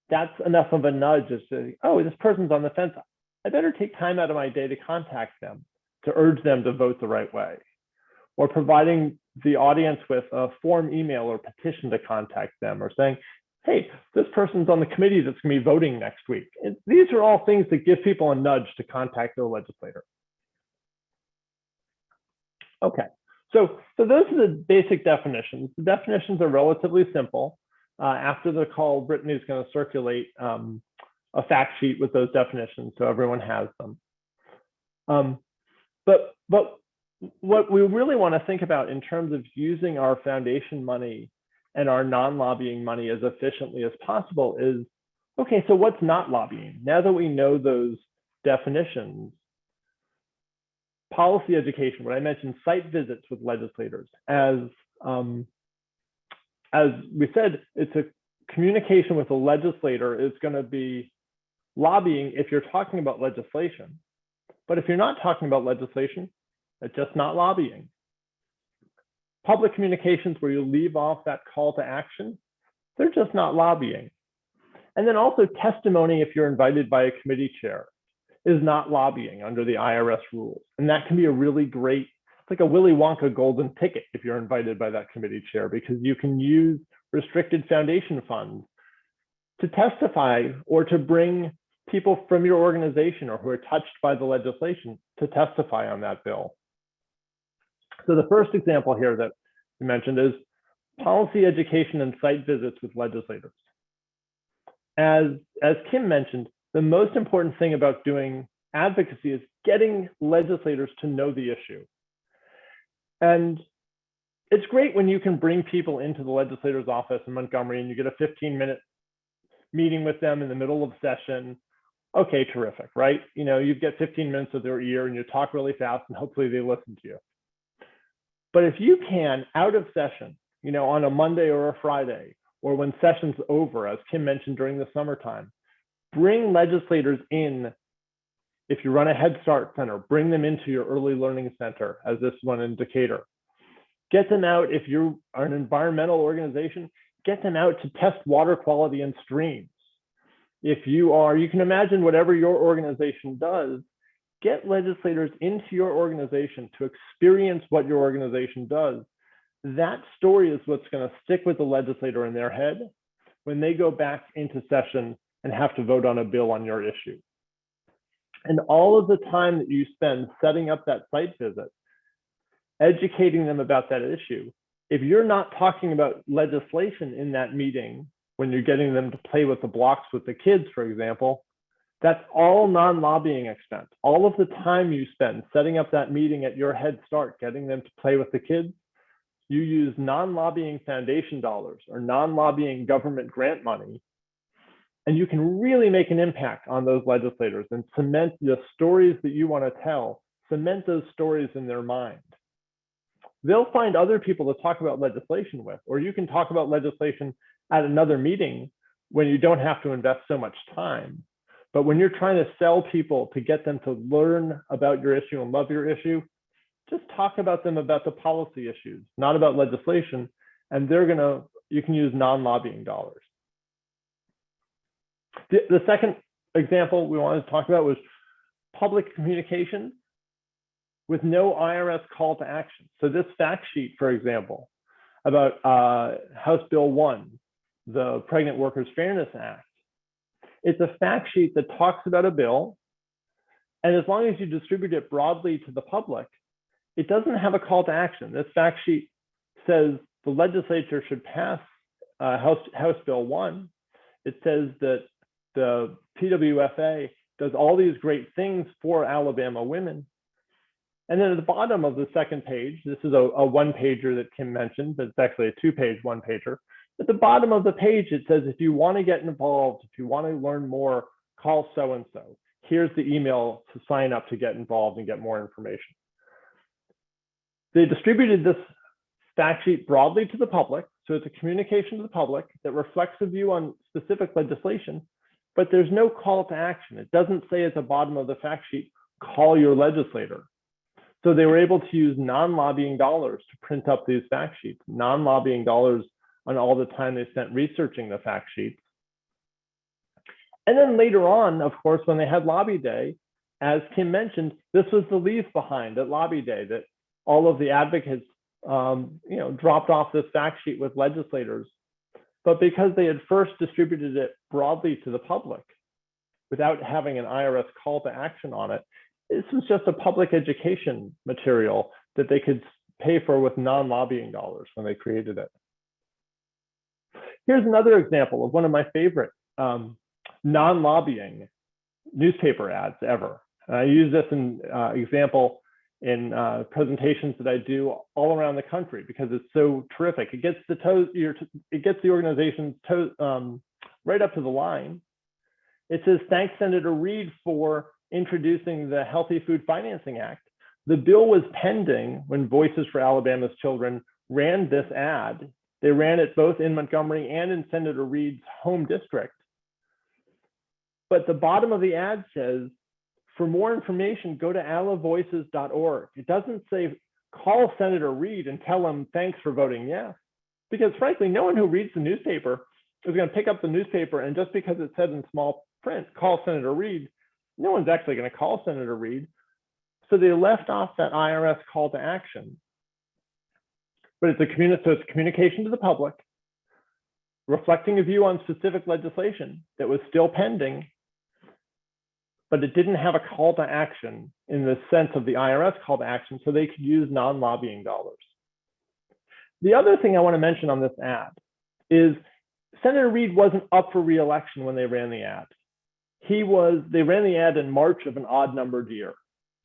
that's enough of a nudge as to, oh, this person's on the fence. I better take time out of my day to contact them, to urge them to vote the right way. Or providing the audience with a form email or petition to contact them, or saying, hey, this person's on the committee that's going to be voting next week. And these are all things that give people a nudge to contact their legislator. Okay, so those are the basic definitions. The definitions are relatively simple. After the call, Brittany's going to circulate a fact sheet with those definitions so everyone has them. But what we really want to think about in terms of using our foundation money and our non-lobbying money as efficiently as possible is, okay, so what's not lobbying? Now that we know those definitions, policy education, what I mentioned, site visits with legislators. As we said, it's a communication with a legislator is going to be lobbying if you're talking about legislation. But if you're not talking about legislation, it's just not lobbying. Public communications where you leave off that call to action, they're just not lobbying. And then also testimony, if you're invited by a committee chair, is not lobbying under the IRS rules. And that can be a really great like a Willy Wonka golden ticket if you're invited by that committee chair, because you can use restricted foundation funds to testify or to bring people from your organization or who are touched by the legislation to testify on that bill. So the first example here that we mentioned is policy education and site visits with legislators. As Kim mentioned, the most important thing about doing advocacy is getting legislators to know the issue. And it's great when you can bring people into the legislator's office in Montgomery and you get a 15-minute meeting with them in the middle of session. Okay, terrific, right? You know, you get 15 minutes of their ear and you talk really fast and hopefully they listen to you. But if you can, out of session, you know, on a Monday or a Friday, or when session's over, as Kim mentioned during the summertime, bring legislators in. If you run a Head Start center, bring them into your early learning center, as this one in Decatur. Get them out. If you are an environmental organization, get them out to test water quality in streams. If you are, you can imagine whatever your organization does, get legislators into your organization to experience what your organization does. That story is what's going to stick with the legislator in their head when they go back into session and have to vote on a bill on your issue. And all of the time that you spend setting up that site visit, educating them about that issue, if you're not talking about legislation in that meeting, when you're getting them to play with the blocks with the kids, for example, that's all non-lobbying expense. All of the time you spend setting up that meeting at your Head Start, getting them to play with the kids, you use non-lobbying foundation dollars or non-lobbying government grant money, and you can really make an impact on those legislators and cement the stories that you want to tell, cement those stories in their mind. They'll find other people to talk about legislation with, or you can talk about legislation at another meeting when you don't have to invest so much time. But when you're trying to sell people to get them to learn about your issue and love your issue, just talk about them about the policy issues, not about legislation, and you can use non-lobbying dollars. The second example we wanted to talk about was public communication with no IRS call to action. So this fact sheet, for example, about House Bill 1, the Pregnant Workers Fairness Act, it's a fact sheet that talks about a bill, and as long as you distribute it broadly to the public, it doesn't have a call to action. This fact sheet says the legislature should pass House Bill 1. It says that the PWFA does all these great things for Alabama women. And then at the bottom of the second page, this is a one-pager that Kim mentioned, but it's actually a two-page one-pager. At the bottom of the page, it says, if you want to get involved, if you want to learn more, call so-and-so. Here's the email to sign up to get involved and get more information. They distributed this fact sheet broadly to the public. So it's a communication to the public that reflects a view on specific legislation, but there's no call to action. It doesn't say at the bottom of the fact sheet, call your legislator. So they were able to use non-lobbying dollars to print up these fact sheets, non-lobbying dollars on all the time they spent researching the fact sheets. And then later on, of course, when they had Lobby Day, as Kim mentioned, this was the leave behind at Lobby Day, that all of the advocates dropped off this fact sheet with legislators. But because they had first distributed it broadly to the public without having an IRS call to action on it, this was just a public education material that they could pay for with non-lobbying dollars when they created it. Here's another example of one of my favorite non-lobbying newspaper ads ever. I use this example in presentations that I do all around the country because it's so terrific. It gets the organization's right up to the line. It says, thanks Senator Reid for introducing the Healthy Food Financing Act. The bill was pending when Voices for Alabama's Children ran this ad. They ran it both in Montgomery and in Senator Reid's home district. But the bottom of the ad says, for more information, go to alavoices.org. It doesn't say, call Senator Reid and tell him thanks for voting yes. Because frankly, no one who reads the newspaper is going to pick up the newspaper, and just because it said in small print, call Senator Reid, no one's actually going to call Senator Reid. So they left off that IRS call to action, but it's a communication to the public, reflecting a view on specific legislation that was still pending, but it didn't have a call to action in the sense of the IRS call to action, so they could use non-lobbying dollars. The other thing I want to mention on this ad is Senator Reid wasn't up for re-election when they ran the ad. They ran the ad in March of an odd numbered year.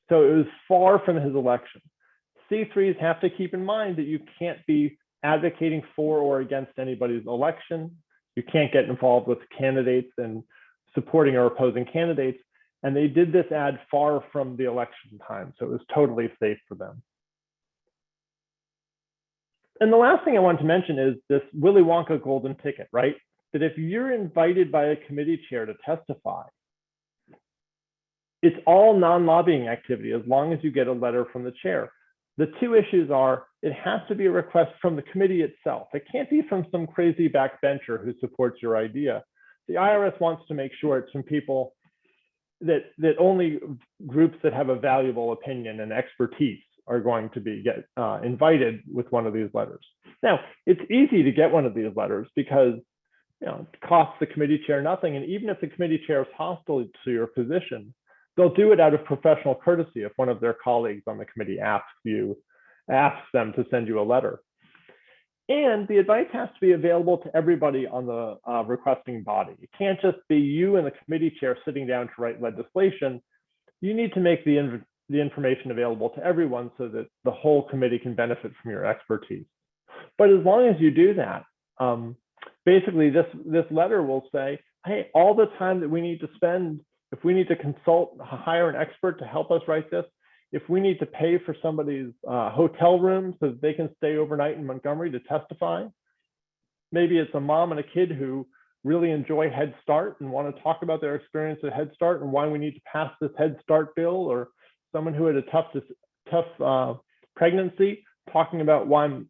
So it was far from his election. C3s have to keep in mind that you can't be advocating for or against anybody's election. You can't get involved with candidates and supporting or opposing candidates. And they did this ad far from the election time. So it was totally safe for them. And the last thing I want to mention is this Willy Wonka golden ticket, right? That if you're invited by a committee chair to testify, it's all non-lobbying activity as long as you get a letter from the chair. The two issues are, it has to be a request from the committee itself. It can't be from some crazy backbencher who supports your idea. The IRS wants to make sure it's from people that only groups that have a valuable opinion and expertise are going to be invited with one of these letters. Now, it's easy to get one of these letters because it costs the committee chair nothing. And even if the committee chair is hostile to your position, they'll do it out of professional courtesy if one of their colleagues on the committee asks them to send you a letter. And the advice has to be available to everybody on the requesting body. It can't just be you and the committee chair sitting down to write legislation. You need to make the information available to everyone so that the whole committee can benefit from your expertise. But as long as you do that, basically this letter will say, hey, all the time that we need to spend, if we need to hire an expert to help us write this, if we need to pay for somebody's hotel room so that they can stay overnight in Montgomery to testify, maybe it's a mom and a kid who really enjoy Head Start and want to talk about their experience at Head Start and why we need to pass this Head Start bill, or someone who had a tough pregnancy, talking about why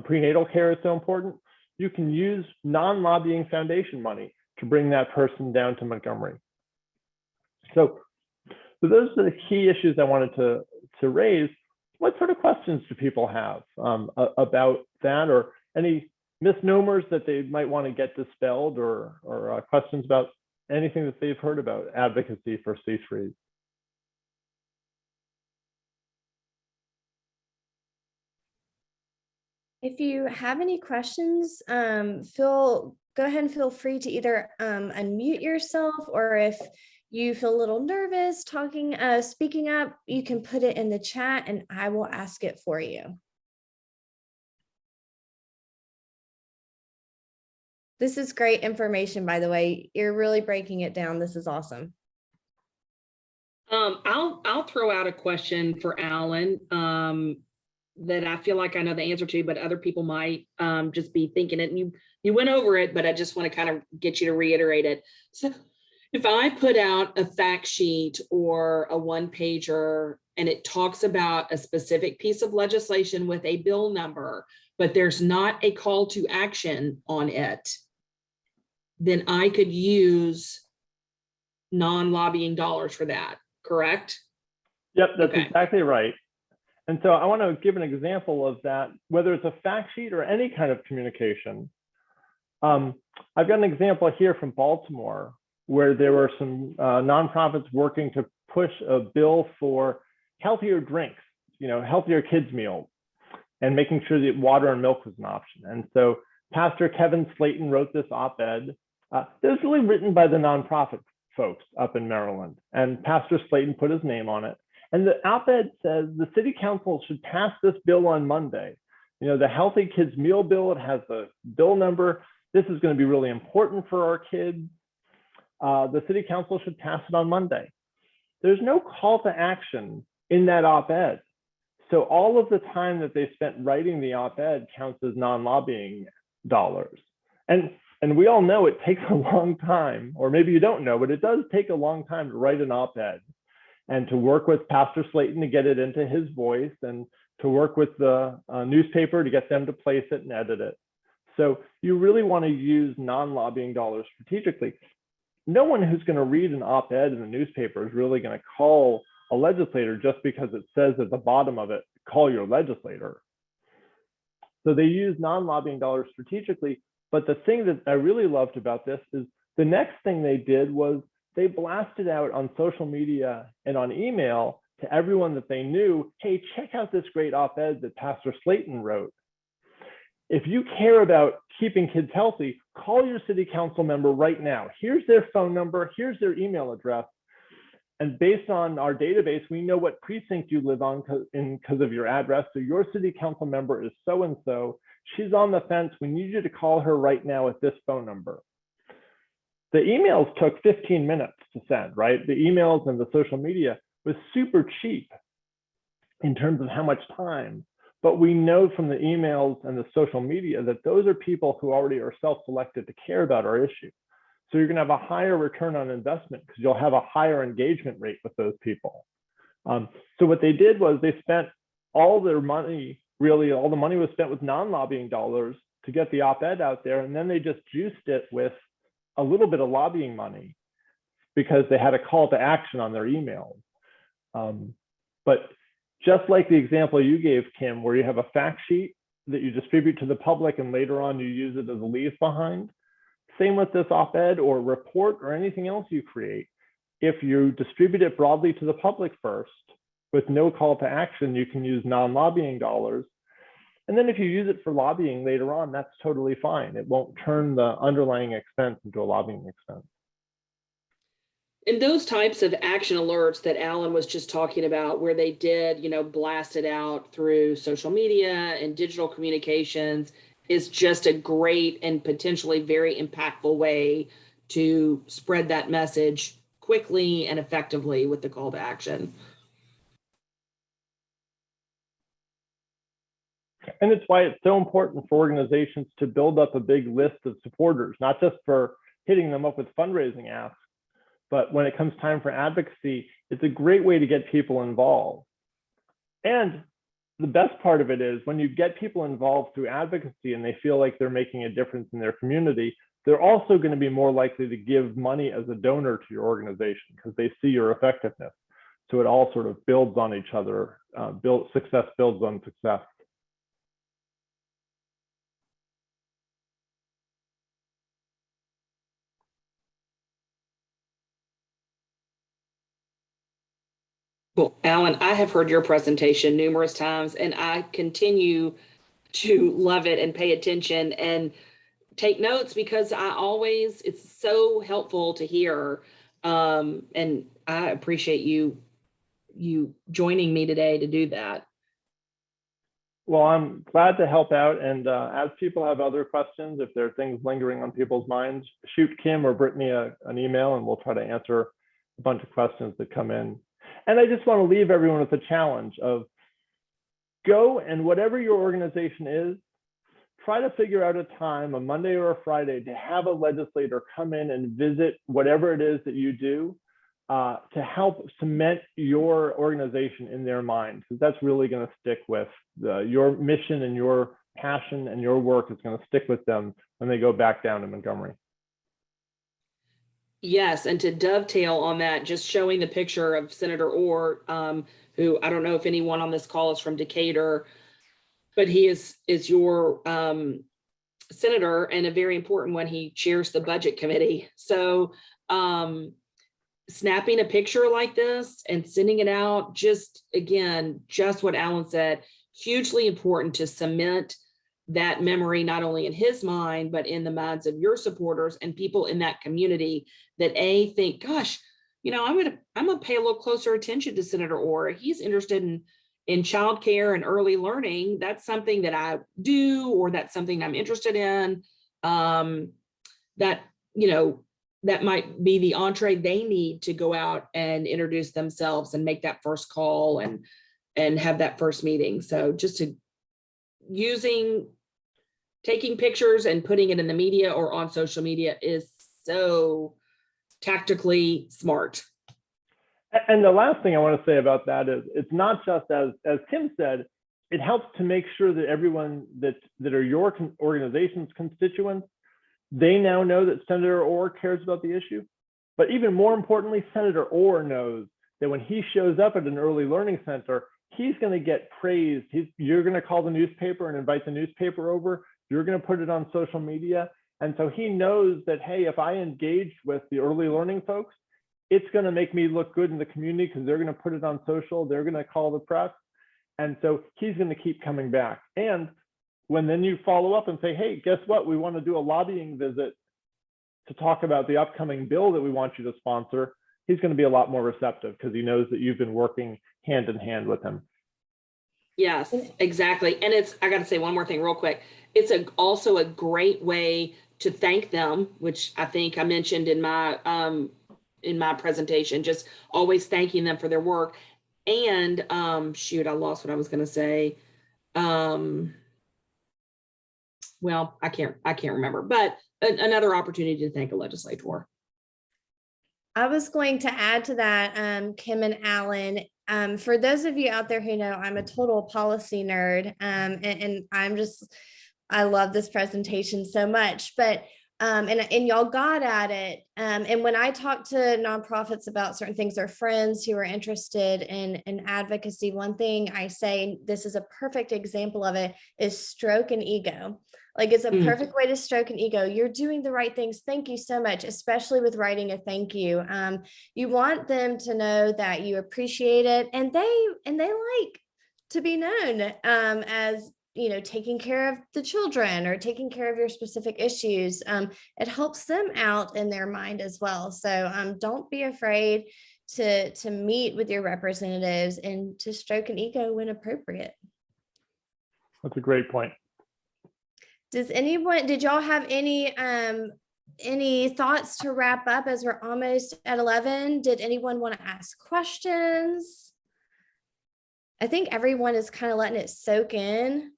prenatal care is so important. You can use non-lobbying foundation money to bring that person down to Montgomery. So those are the key issues I wanted to raise. What sort of questions do people have about that, or any misnomers that they might want to get dispelled, or questions about anything that they've heard about advocacy for C3s? If you have any questions, go ahead and feel free to either unmute yourself, or if you feel a little nervous speaking up, you can put it in the chat and I will ask it for you. This is great information, by the way. You're really breaking it down. This is awesome. I'll throw out a question for Allen that I feel like I know the answer to, but other people might just be thinking it. And you went over it, but I just want to kind of get you to reiterate it. So if I put out a fact sheet or a one-pager and it talks about a specific piece of legislation with a bill number, but there's not a call to action on it, then I could use non-lobbying dollars for that, correct? Yep, that's exactly right. And so I want to give an example of that, whether it's a fact sheet or any kind of communication. I've got an example here from Baltimore where there were some nonprofits working to push a bill for healthier drinks, healthier kids' meals, and making sure that water and milk was an option. And so Pastor Kevin Slayton wrote this op-ed. It was really written by the nonprofit folks up in Maryland, and Pastor Slayton put his name on it. And the op-ed says the city council should pass this bill on Monday. The Healthy Kids Meal Bill, it has the bill number. This is going to be really important for our kids. The city council should pass it on Monday. There's no call to action in that op-ed. So all of the time that they spent writing the op-ed counts as non-lobbying dollars. And we all know it takes a long time, or maybe you don't know, but it does take a long time to write an op-ed and to work with Pastor Slayton to get it into his voice, and to work with the newspaper to get them to place it and edit it. So you really want to use non-lobbying dollars strategically. No one who's going to read an op-ed in the newspaper is really going to call a legislator just because it says at the bottom of it, call your legislator. So they use non-lobbying dollars strategically. But the thing that I really loved about this is the next thing they did was they blasted out on social media and on email to everyone that they knew, hey, check out this great op-ed that Pastor Slayton wrote. If you care about keeping kids healthy, call your city council member right now. Here's their phone number, here's their email address. And based on our database, we know what precinct you live on because of your address. So your city council member is so-and-so. She's on the fence. We need you to call her right now at this phone number. The emails took 15 minutes to send, right? The emails and the social media was super cheap in terms of how much time. But we know from the emails and the social media that those are people who already are self-selected to care about our issue. So you're going to have a higher return on investment because you'll have a higher engagement rate with those people. So what they did was they spent all their money, really all the money was spent with non-lobbying dollars to get the op-ed out there. And then they just juiced it with a little bit of lobbying money because they had a call to action on their emails. But just like the example you gave, Kim, where you have a fact sheet that you distribute to the public and later on you use it as a leave behind, same with this op-ed or report or anything else you create. If you distribute it broadly to the public first with no call to action, you can use non-lobbying dollars. And then if you use it for lobbying later on, that's totally fine. It won't turn the underlying expense into a lobbying expense. And those types of action alerts that Allen was just talking about, where they did, blast it out through social media and digital communications, is just a great and potentially very impactful way to spread that message quickly and effectively with the call to action. And it's why it's so important for organizations to build up a big list of supporters, not just for hitting them up with fundraising asks, but when it comes time for advocacy, it's a great way to get people involved. And the best part of it is when you get people involved through advocacy and they feel like they're making a difference in their community, they're also going to be more likely to give money as a donor to your organization because they see your effectiveness. So it all sort of builds on each other. Success builds on success. Well, Allen, I have heard your presentation numerous times, and I continue to love it and pay attention and take notes because it's so helpful to hear. And I appreciate you joining me today to do that. Well, I'm glad to help out. And as people have other questions, if there are things lingering on people's minds, shoot Kim or Brittany an email and we'll try to answer a bunch of questions that come in. And I just want to leave everyone with a challenge of go and whatever your organization is, try to figure out a time, a Monday or a Friday, to have a legislator come in and visit whatever it is that you do to help cement your organization in their mind, because that's really going to stick with your mission and your passion and your work is going to stick with them when they go back down to Montgomery. Yes, and to dovetail on that, just showing the picture of Senator Orr, who I don't know if anyone on this call is from Decatur, but he is your senator and a very important one. He chairs the budget committee. So snapping a picture like this and sending it out, just what Allen said, hugely important to cement that memory, not only in his mind, but in the minds of your supporters and people in that community that think, gosh, I'm gonna pay a little closer attention to Senator Orr. He's interested in childcare and early learning. That's something that I do, or that's something I'm interested in. That might be the entree they need to go out and introduce themselves and make that first call and have that first meeting. So just taking pictures and putting it in the media or on social media is so tactically smart. And the last thing I want to say about that is it's not just as Kim said, it helps to make sure that everyone that are your organization's constituents, they now know that Senator Orr cares about the issue. But even more importantly, Senator Orr knows that when he shows up at an early learning center, he's going to get praised. You're going to call the newspaper and invite the newspaper over. You're going to put it on social media. And so he knows that, hey, if I engage with the early learning folks, it's going to make me look good in the community because they're going to put it on social. They're going to call the press. And so he's going to keep coming back. And when then you follow up and say, hey, guess what? We want to do a lobbying visit to talk about the upcoming bill that we want you to sponsor, he's going to be a lot more receptive because he knows that you've been working hand in hand with him. Yes, exactly. And I got to say one more thing real quick. It's also a great way to thank them, which I think I mentioned in my presentation, just always thanking them for their work. And shoot, I lost what I was going to say. Well, I can't remember, but another opportunity to thank a legislator. I was going to add to that, Kim and Allen. For those of you out there who know, I'm a total policy nerd, and I love this presentation so much. But and y'all got at it. And when I talk to nonprofits about certain things, or friends who are interested in advocacy, one thing I say, this is a perfect example of it, is stroke an ego. Like, it's a perfect way to stroke an ego. You're doing the right things. Thank you so much, especially with writing a thank you. You want them to know that you appreciate it, and they like to be known as, you know, taking care of the children or taking care of your specific issues. It helps them out in their mind as well. So don't be afraid to meet with your representatives and to stroke an ego when appropriate. That's a great point. Did y'all have any thoughts to wrap up as we're almost at 11? Did anyone want to ask questions? I think everyone is kind of letting it soak in.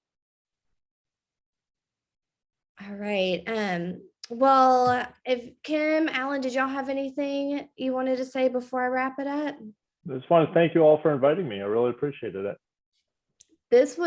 All right. Well, if Kim, Allen, did y'all have anything you wanted to say before I wrap it up? I just want to thank you all for inviting me. I really appreciated it. It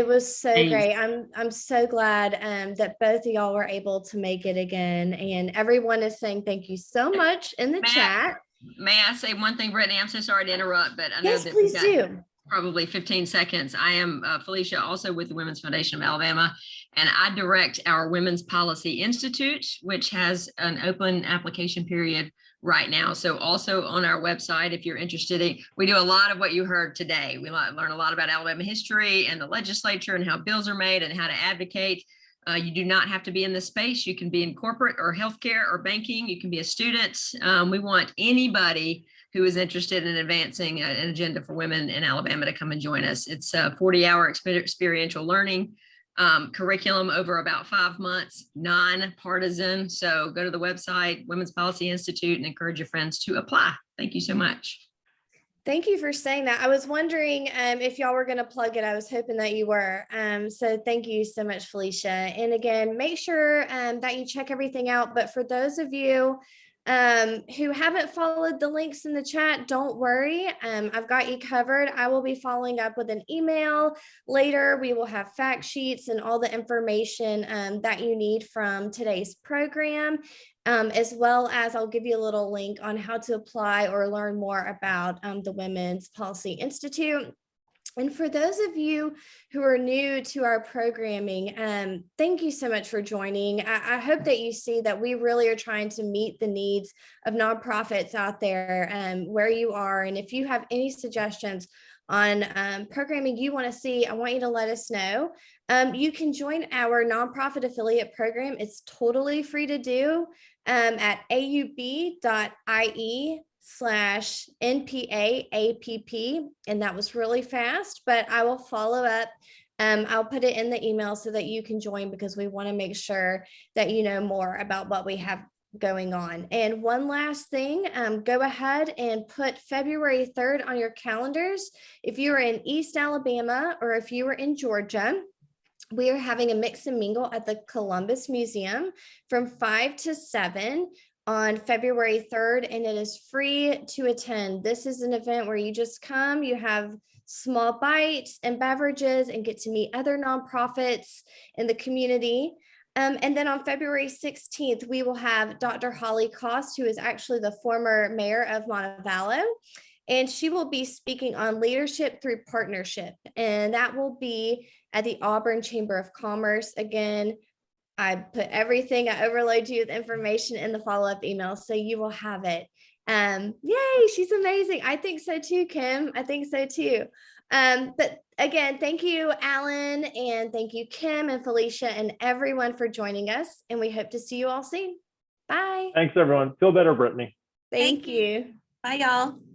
was so great. I'm so glad that both of y'all were able to make it again, and everyone is saying thank you so much in the chat. May I say one thing, Brittany? I'm so sorry to interrupt, but I know yes, that please do. Probably 15 seconds. I am Felicia, also with the Women's Foundation of Alabama, and I direct our Women's Policy Institute, which has an open application period right now. So also on our website, if you're interested, we do a lot of what you heard today. We learn a lot about Alabama history and the legislature and how bills are made and how to advocate. You do not have to be in this space. You can be in corporate or healthcare or banking. You can be a student. We want anybody who is interested in advancing an agenda for women in Alabama to come and join us. It's a 40-hour experiential learning curriculum over about 5 months, non-partisan. So go to the website, Women's Policy Institute, and encourage your friends to apply. Thank you so much. Thank you for saying that. I was wondering if y'all were going to plug it. I was hoping that you were. So thank you so much, Felicia. And again, make sure that you check everything out. But for those of you who haven't followed the links in the chat, don't worry. I've got you covered. I will be following up with an email later. We will have fact sheets and all the information that you need from today's program, as well as I'll give you a little link on how to apply or learn more about the Women's Policy Institute. And for those of you who are new to our programming, thank you so much for joining. I hope that you see that we really are trying to meet the needs of nonprofits out there where you are. And if you have any suggestions on programming you want to see, I want you to let us know. You can join our nonprofit affiliate program. It's totally free to do at aub.ie/NPAAPP, and that was really fast, but I will follow up. I'll put it in the email so that you can join, because we want to make sure that you know more about what we have going on. And one last thing, go ahead and put February 3rd on your calendars. If you are in East Alabama or if you are in Georgia, we are having a mix and mingle at the Columbus Museum from 5 to 7 on February 3rd, and it is free to attend. This is an event where you just come, you have small bites and beverages and get to meet other nonprofits in the community. And then on February 16th, we will have Dr. Holly Cost, who is actually the former mayor of Montevallo. and she will be speaking on leadership through partnership. And that will be at the Auburn Chamber of Commerce. Again, I put everything, I overload you with information in the follow-up email, so you will have it. Yay, she's amazing. I think so too, Kim. I think so too. But again, thank you, Alan, and thank you, Kim and Felicia, and everyone for joining us. And we hope to see you all soon. Bye. Thanks, everyone. Feel better, Brittany. Thank you. Bye, y'all.